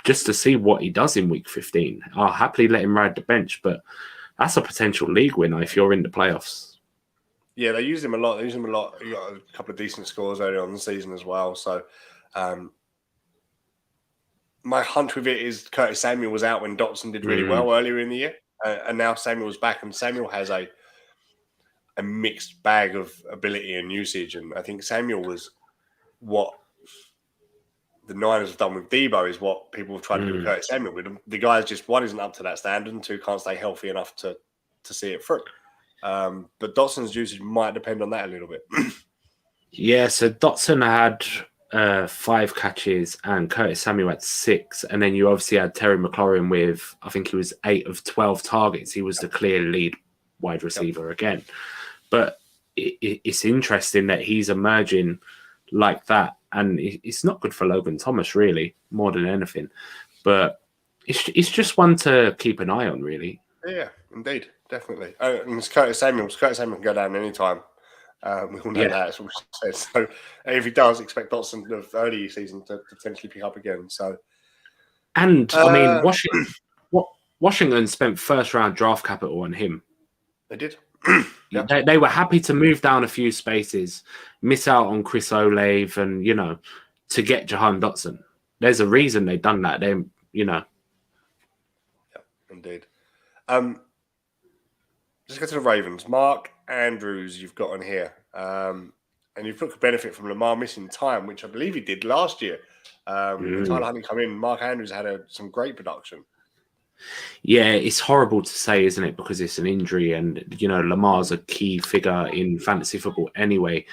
just to see what he does in week 15. I'll happily let him ride the bench, but that's a potential league winner if you're in the playoffs. Yeah, they use him a lot. He got a couple of decent scores early on in the season as well. So my hunch with it is Curtis Samuel was out when Dotson did really well earlier in the year. And now Samuel's back, and Samuel has a mixed bag of ability and usage. And I think Samuel was what the Niners have done with Debo is what people have tried to do with Curtis Samuel. With him. The guy's just, one, isn't up to that standard, and two, can't stay healthy enough to see it through. But Dotson's usage might depend on that a little bit. Yeah, so Dotson had 5 catches and Curtis Samuel had 6. And then you obviously had Terry McLaurin with, I think he was 8 of 12 targets. He was the clear lead wide receiver again. But it's interesting that he's emerging like that. And it's not good for Logan Thomas, really, more than anything. But it's just one to keep an eye on, really. Yeah, indeed. Definitely. And it's Curtis Samuel. Curtis Samuel can go down anytime. We all know that. That's what we said. So if he does, expect Dotson of early season to potentially pick up again. So, and I mean, Washington spent first round draft capital on him. They did. Yeah. They were happy to move down a few spaces, miss out on Chris Olave, and to get Jahan Dotson. There's a reason they've done that. Yeah, indeed. Just go to the Ravens. Mark Andrews, you've got on here. And you've took a benefit from Lamar missing time, which I believe he did last year. When Tyler Huntley come in, Mark Andrews had some great production. Yeah, it's horrible to say, isn't it? Because it's an injury and, Lamar's a key figure in fantasy football anyway.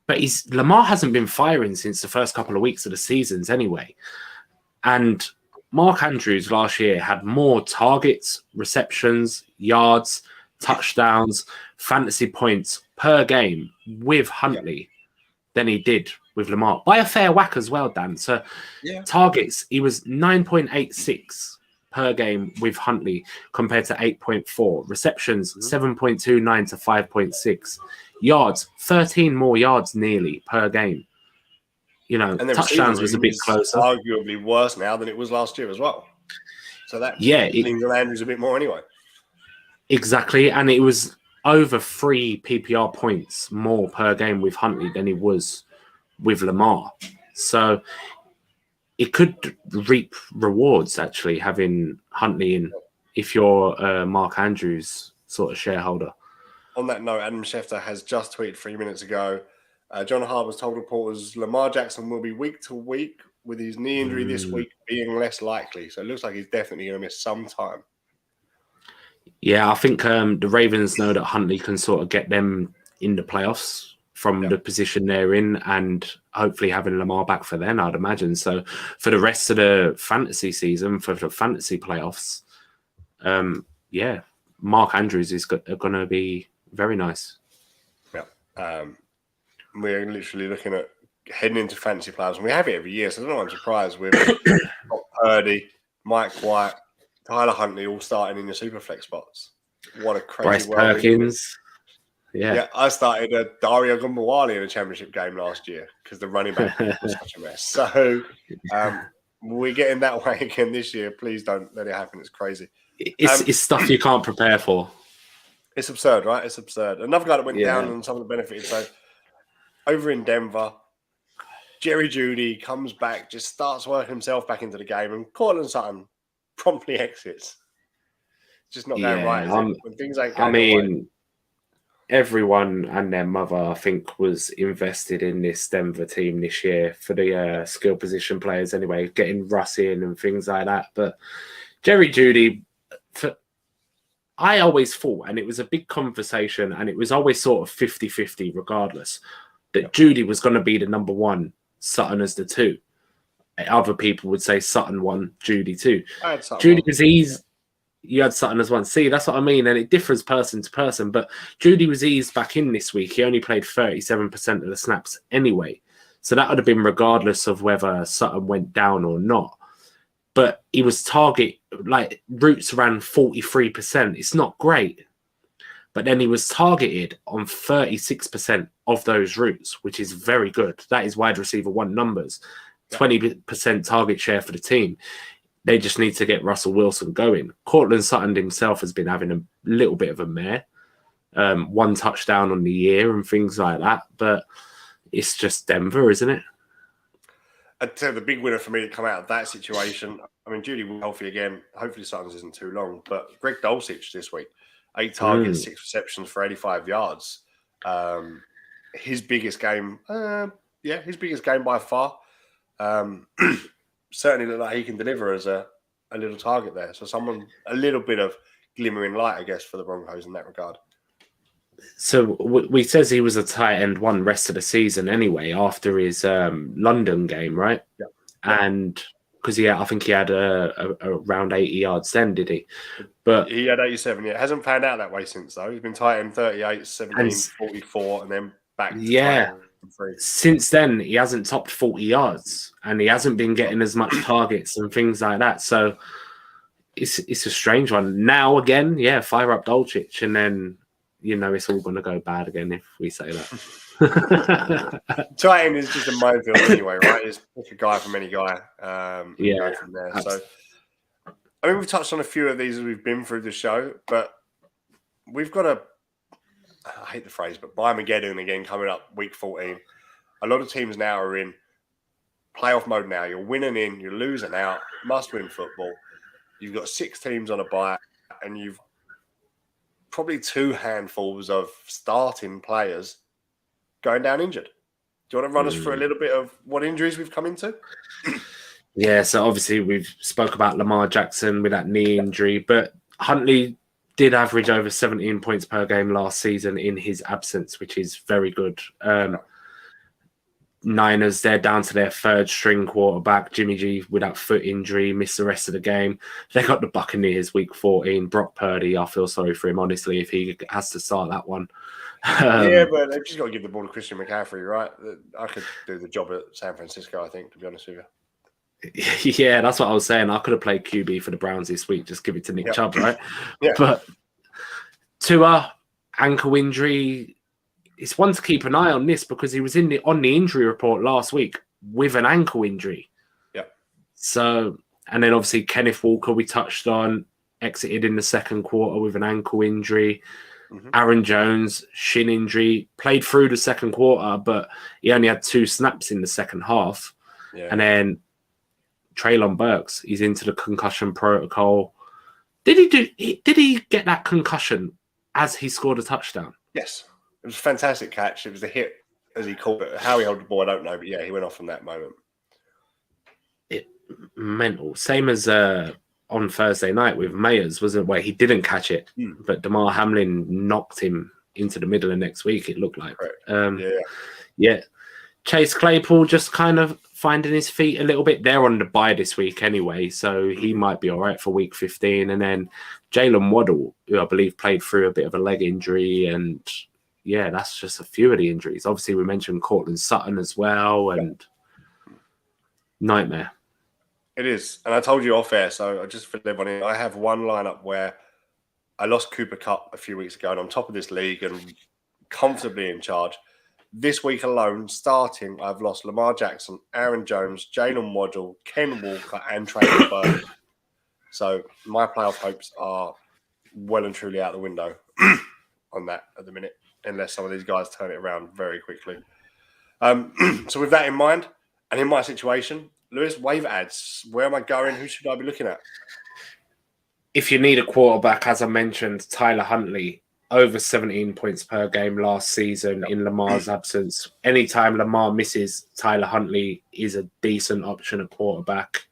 But Lamar hasn't been firing since the first couple of weeks of the seasons anyway. And Mark Andrews last year had more targets, receptions, yards, touchdowns, fantasy points per game with Huntley than he did with Lamar. By a fair whack as well, Dan. So targets, he was 9.86 per game with Huntley compared to 8.4. Receptions, 7.29 to 5.6. Yards, 13 more yards nearly per game. And touchdowns was a bit closer. Arguably worse now than it was last year as well. So that leans on Andrews a bit more anyway. Exactly. And it was over 3 PPR points more per game with Huntley than he was with Lamar. So it could reap rewards, actually, having Huntley in if you're a Mark Andrews sort of shareholder. On that note, Adam Schefter has just tweeted 3 minutes ago, John Harbaugh told reporters Lamar Jackson will be week to week with his knee injury this week being less likely. So it looks like he's definitely going to miss some time. Yeah, I think the Ravens know that Huntley can sort of get them in the playoffs from the position they're in and hopefully having Lamar back for then, I'd imagine. So for the rest of the fantasy season, for the fantasy playoffs, Mark Andrews is going to be very nice. Yeah. We're literally looking at heading into fantasy playoffs, and we have it every year, so I don't know, I'm surprised with Brock Purdy, Mike White, Tyler Huntley all starting in your Superflex spots. What a crazy Bryce Perkins. Yeah, I started Dario Gumbawali in a championship game last year because the running back was such a mess. So we're getting that way again this year. Please don't let it happen. It's crazy. It's stuff you can't prepare for. It's absurd, right? It's absurd. Another guy that went down and some of the benefits. So over in Denver, Jerry Jeudy comes back, just starts working himself back into the game, and Cortland Sutton promptly exits. It's just not going right, is it? When things ain't going right. Everyone and their mother, I think, was invested in this Denver team this year for the skill position players anyway, getting Russ in and things like that. But Jerry Jeudy, I always thought, and it was a big conversation, and it was always sort of 50-50 regardless, that Jeudy was going to be the number one, Sutton as the 2. Other people would say Sutton 1, Jeudy 2. Jeudy was easy. You had Sutton as 1. See, that's what I mean. And it differs person to person. But Jeudy was eased back in this week. He only played 37% of the snaps anyway. So that would have been regardless of whether Sutton went down or not. But he was routes ran 43%. It's not great. But then he was targeted on 36% of those routes, which is very good. That is wide receiver 1 numbers. 20% target share for the team. They just need to get Russell Wilson going. Cortland Sutton himself has been having a little bit of a mare. 1 touchdown on the year and things like that. But it's just Denver, isn't it? I'd say the big winner for me to come out of that situation, I mean, Jeudy will be healthy again. Hopefully Sutton's isn't too long. But Greg Dulcich this week, 8 targets, 6 receptions for 85 yards. His biggest game, his biggest game by far. Certainly look like he can deliver as a little target there. So a little bit of glimmering light, I guess, for the Broncos in that regard. So we says he was a tight end one rest of the season anyway after his London game, right? Yeah. And because I think he had around 80 yards then, did he? But he had 87. Yeah, it hasn't panned out that way since though. He's been tight end 38, 17, 44, and then back to tight end 3. Since then he hasn't topped 40 yards, and he hasn't been getting as much targets and things like that. So it's a strange one. Now again, fire up Dolcic, and then it's all going to go bad again if we say that. Tight end is just a minefield anyway, right? It's pick a guy from any guy. Go from there. So, I mean, we've touched on a few of these as we've been through the show, but we've got I hate the phrase, but Armageddon again coming up week 14. A lot of teams now are in playoff mode now. You're winning in, you're losing out, must-win football. You've got 6 teams on a bye, and you've probably 2 handfuls of starting players going down injured. Do you want to run us through a little bit of what injuries we've come into? Yeah, so obviously we've spoke about Lamar Jackson with that knee injury, but Huntley did average over 17 points per game last season in his absence, which is very good. Niners, they're down to their 3rd string quarterback. Jimmy G, with that foot injury, missed the rest of the game. They got the Buccaneers week 14. Brock Purdy, I feel sorry for him, honestly, if he has to start that one. Yeah, but they've just got to give the ball to Christian McCaffrey, right? I could do the job at San Francisco, I think, to be honest with you. Yeah, that's what I was saying. I could have played QB for the Browns this week. Just give it to Nick Chubb, right? Yeah. But Tua, ankle injury, it's one to keep an eye on this because he was on the injury report last week with an ankle injury. Yeah. So, and then obviously Kenneth Walker, we touched on, exited in the 2nd quarter with an ankle injury. Mm-hmm. Aaron Jones, shin injury, played through the 2nd quarter, but he only had 2 snaps in the second half. Yeah. And then Treylon Burks, he's into the concussion protocol. Did he get that concussion as he scored a touchdown? Yes. It was a fantastic catch. It was a hit, as he called it. How he held the ball, I don't know, but yeah, he went off from that moment. Mental. Same as on Thursday night with Mayers, wasn't it, where he didn't catch it, but Damar Hamlin knocked him into the middle of next week, it looked like. Yeah. Chase Claypool just kind of finding his feet a little bit. They're on the bye this week anyway, so he might be all right for week 15. And then Jalen Waddle, who I believe played through a bit of a leg injury, and that's just a few of the injuries. Obviously, we mentioned Cortland Sutton as well, and nightmare. It is. And I told you off air, so I just for everyone in, I have one lineup where I lost Cooper Kupp a few weeks ago, and I'm top of this league and comfortably in charge. This week alone, starting, I've lost Lamar Jackson, Aaron Jones, Jalen Waddle, Ken Walker, and Treylon Burks. So my playoff hopes are well and truly out the window on that at the minute, unless some of these guys turn it around very quickly. So with that in mind, and in my situation, Lewis, waiver ads. Where am I going? Who should I be looking at? If you need a quarterback, as I mentioned, Tyler Huntley, over 17 points per game last season in Lamar's absence. Anytime Lamar misses, Tyler Huntley is a decent option at quarterback.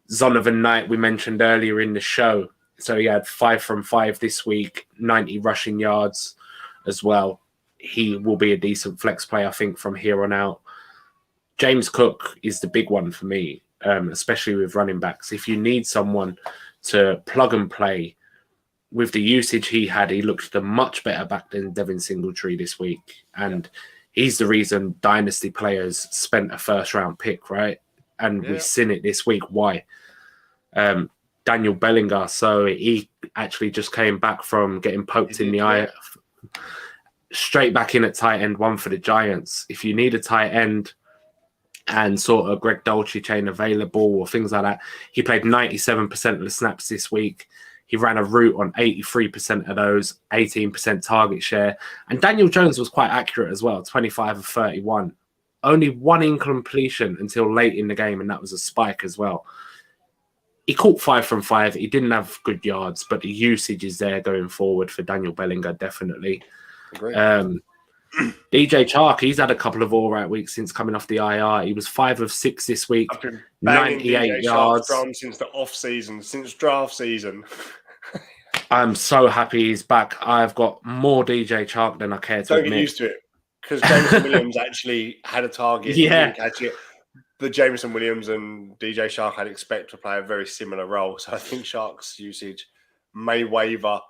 Zonovan Knight, we mentioned earlier in the show. So he had 5 from 5 this week, 90 rushing yards as well. He will be a decent flex play, I think, from here on out. James Cook is the big one for me, especially with running backs. If you need someone to plug and play, with the usage he had, he looked a much better back than Devin Singletary this week. And he's the reason dynasty players spent a 1st-round pick, right? And we've seen it this week. Why? Daniel Bellinger. So he actually just came back from getting poked in the eye. Straight back in at tight end, 1 for the Giants. If you need a tight end and sort of Greg Dulcich ain't available or things like that, he played 97% of the snaps this week. He ran a route on 83% of those, 18% target share. And Daniel Jones was quite accurate as well, 25 of 31. Only 1 incompletion until late in the game, and that was a spike as well. He caught 5 from 5. He didn't have good yards, but the usage is there going forward for Daniel Bellinger, definitely. DJ Chark, he's had a couple of all right weeks since coming off the IR. He was 5 of 6 this week, I've been 98 DJ yards. From since the off season, since draft season. I'm so happy he's back. I've got more DJ Chark than I care to Don't admit. get used to it because Jameson Williams actually had a target. He Yeah. didn't catch it. But Jameson Williams and DJ Chark, I'd expect to play a very similar role. So I think Chark's usage may waver.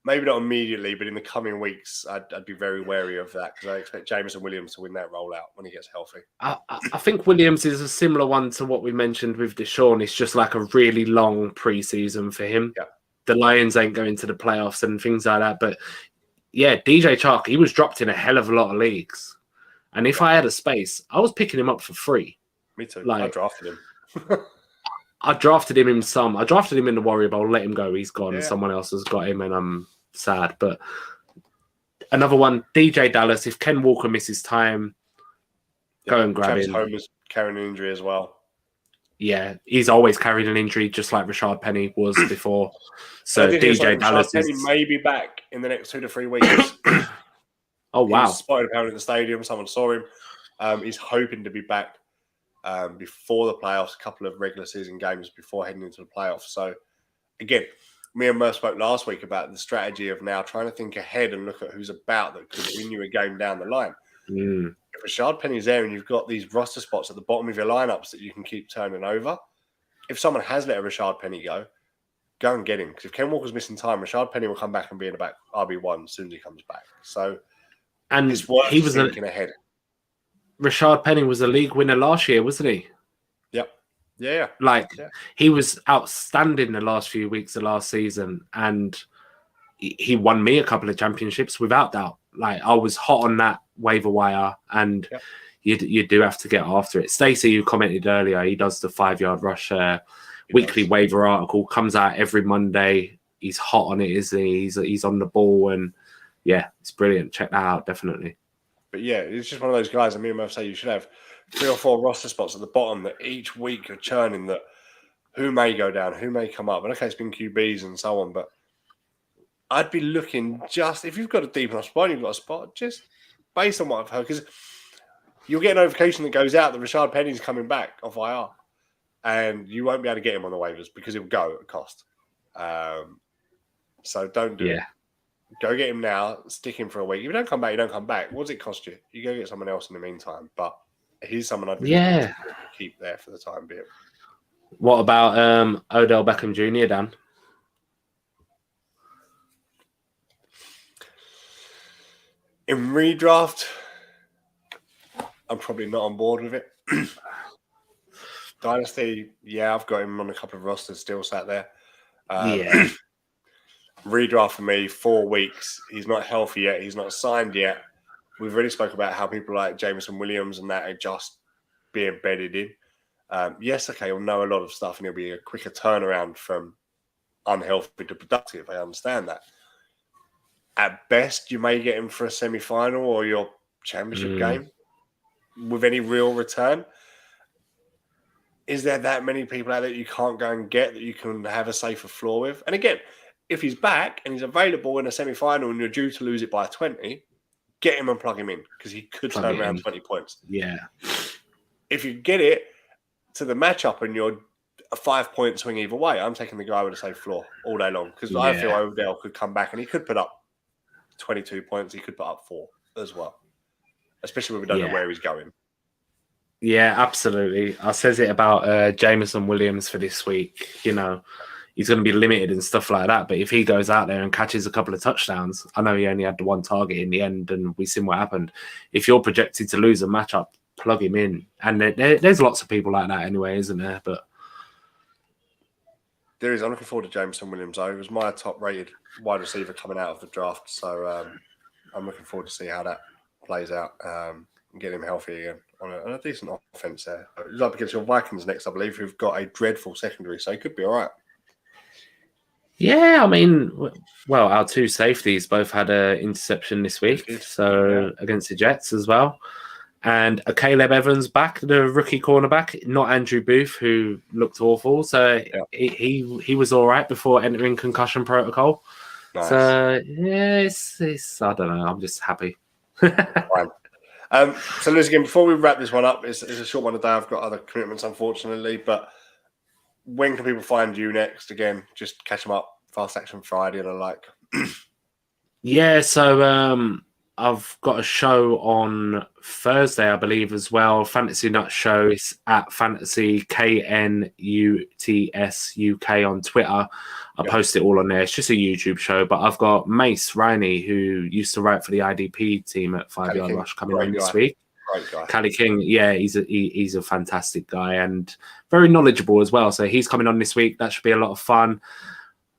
Maybe not immediately, but in the coming weeks, I'd be very wary of that because I expect Jameson Williams to win that rollout when he gets healthy. I think Williams is a similar one to what we mentioned with Deshaun. It's just like a really long preseason for him. Yeah. The Lions ain't going to the playoffs and things like that. But yeah, DJ Chark, he was dropped in a hell of a lot of leagues. And if I had a space, I was picking him up for free. Me too. Like, I drafted him. I drafted him in some. I drafted him in the Warrior Bowl, let him go. He's gone. Yeah. Someone else has got him, and I'm sad. But another one, DJ Dallas. If Ken Walker misses time, go and grab Travis him. Homer's carrying an injury as well. Yeah, he's always carried an injury, just like Rashard Penny was before. So DJ Dallas Penny may be back in the next 2 to 3 weeks. Oh wow! He was spotted apparently at the stadium. Someone saw him. He's hoping to be back before the playoffs. A couple of regular season games before heading into the playoffs. So again, me and Murph spoke last week about the strategy of now trying to think ahead and look at who's about that could win you a game down the line. If Rashard Penny's there and you've got these roster spots at the bottom of your lineups that you can keep turning over, if someone has let a Rashard Penny go and get him. Because if Ken Walker's missing time, Rashard Penny will come back and be in the back RB1 as soon as he comes back. So and it's worth he was thinking ahead. Rashard Penny was a league winner last year, wasn't he? Yep. Yeah. He was outstanding the last few weeks of last season, and he won me a couple of championships without doubt. Like, I was hot on that waiver wire, and you do have to get after it. Stacey, who commented earlier, he does the 5 yard rush weekly waiver article, comes out every Monday. He's hot on it, isn't he? He's on the ball, and yeah, it's brilliant. Check that out, definitely. But yeah, it's just one of those guys. And me and Murph say you should have 3 or 4 roster spots at the bottom that each week are churning. That who may go down, who may come up. And okay, it's been QBs and so on, but I'd be looking just if you've got a deep enough spot, you've got a spot, just based on what I've heard, because you'll get a notification that goes out that Rashard Penny's coming back off IR, and you won't be able to get him on the waivers because he'll go at cost. So don't do it. Go get him now, stick him for a week. If you don't come back, you don't come back. What does it cost you? You go get someone else in the meantime. But he's someone I'd really keep there for the time being. What about Odell Beckham Jr., Dan? In redraft, I'm probably not on board with it. Dynasty, I've got him on a couple of rosters still sat there. Redraft for me, 4 weeks. He's not healthy yet. He's not signed yet. We've already spoke about how people like Jameson Williams and that are just being bedded in. Yes, okay, he'll know a lot of stuff and he'll be a quicker turnaround from unhealthy to productive. I understand that. At best, you may get him for a semi-final or your championship game with any real return. Is there that many people out there that you can't go and get that you can have a safer floor with? And again, if he's back and he's available in a semi-final and you're due to lose it by 20, get him and plug him in because he could turn around 20 points. Yeah. If you get it to the matchup and you're a 5-point swing either way, I'm taking the guy with a safe floor all day long because I feel Odell could come back and he could put up 22 points. He could put up 4 as well, especially when we don't know where he's going. Yeah, absolutely. I says it about Jameson Williams for this week. You know, he's going to be limited and stuff like that. But if he goes out there and catches a couple of touchdowns, I know he only had the one target in the end and we've seen what happened. If you're projected to lose a matchup, plug him in. And there's lots of people like that anyway, isn't there? But there is. I'm looking forward to Jameson Williams, though. He was my top-rated wide receiver coming out of the draft. So I'm looking forward to see how that plays out and get him healthy again on a decent offense there. He's up against your Vikings next, I believe, who've got a dreadful secondary, so he could be all right. Yeah, I mean, well, our 2 safeties both had an interception this week, so against the Jets as well. And a Caleb Evans back, the rookie cornerback, not Andrew Booth, who looked awful. So he was all right before entering concussion protocol. Nice. So, it's I don't know. I'm just happy. Fine. So, Liz, again, before we wrap this one up, it's a short one today. I've got other commitments, unfortunately. But when can people find you next? Again, just catch them up, Fast Action Friday and the like? Yeah, so I've got a show on Thursday, I believe, as well. Fantasy Nut Show is at Fantasy KNUTS UK on Twitter. I post it all on there. It's just a YouTube show, but I've got Mace Riney, who used to write for the IDP team at 5 Yard Rush, coming on this week. Great guy. Cali King, yeah, he's a fantastic guy and very knowledgeable as well. So he's coming on this week. That should be a lot of fun.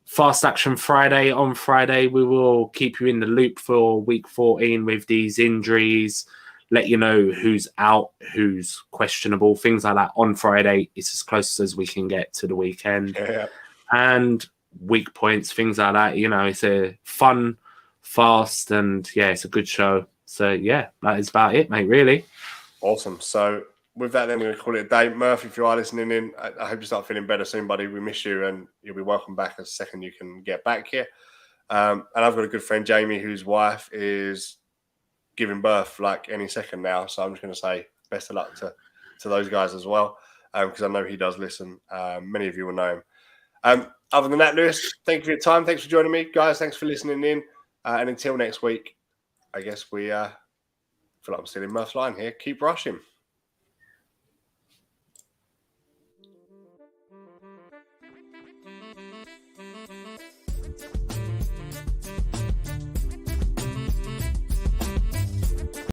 Fast Action Friday. On Friday, we will keep you in the loop for week 14 with these injuries, let you know who's out, who's questionable, things like that. On Friday, it's as close as we can get to the weekend. Yeah. And weak points, things like that. You know, it's a fun, fast, and yeah, it's a good show. So yeah, that is about it, mate, really. Awesome. So with that, then we're going to call it a day. Murph, if you are listening in, I hope you start feeling better soon, buddy. We miss you, and you'll be welcome back as second you can get back here. And I've got a good friend, Jamie, whose wife is giving birth like any second now. So I'm just going to say best of luck to those guys as well, because I know he does listen. Many of you will know him. Other than that, Lewis, thank you for your time. Thanks for joining me. Guys, thanks for listening in. And until next week, I guess we feel like I'm still in Murph's line here. Keep rushing.